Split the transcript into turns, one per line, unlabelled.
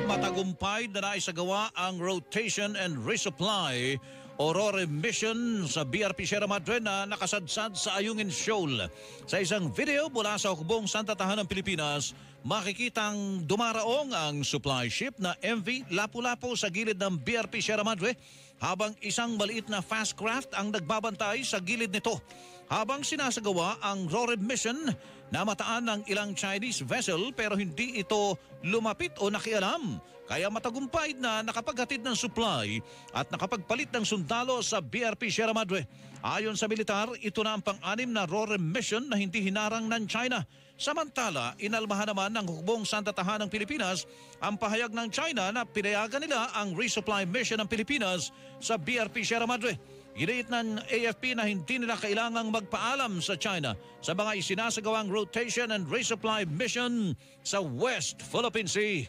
Matagumpay na naisagawa ang rotation and resupply o RORE mission sa BRP Sierra Madre na nakasadsad sa Ayungin Shoal. Sa isang video mula sa hukbong Santa Tahanan, Pilipinas, makikitang dumaraong ang supply ship na MV Lapu-Lapu sa gilid ng BRP Sierra Madre habang isang maliit na fast craft ang nagbabantay sa gilid nito. Habang sinasagawa ang RORE mission, namataan ng ilang Chinese vessel pero hindi ito lumapit o nakialam. Kaya matagumpay na nakapaghatid ng supply at nakapagpalit ng sundalo sa BRP Sierra Madre. Ayon sa militar, ito na ang pang-anim na RORE mission na hindi hinarang ng China. Samantala, inalmahan naman ng hukbong Santa Tahanan ng Pilipinas ang pahayag ng China na pinayagan nila ang resupply mission ng Pilipinas sa BRP Sierra Madre. Giniit ng AFP na hindi nila kailangang magpaalam sa China sa mga isinasagawang rotation and resupply mission sa West Philippine Sea.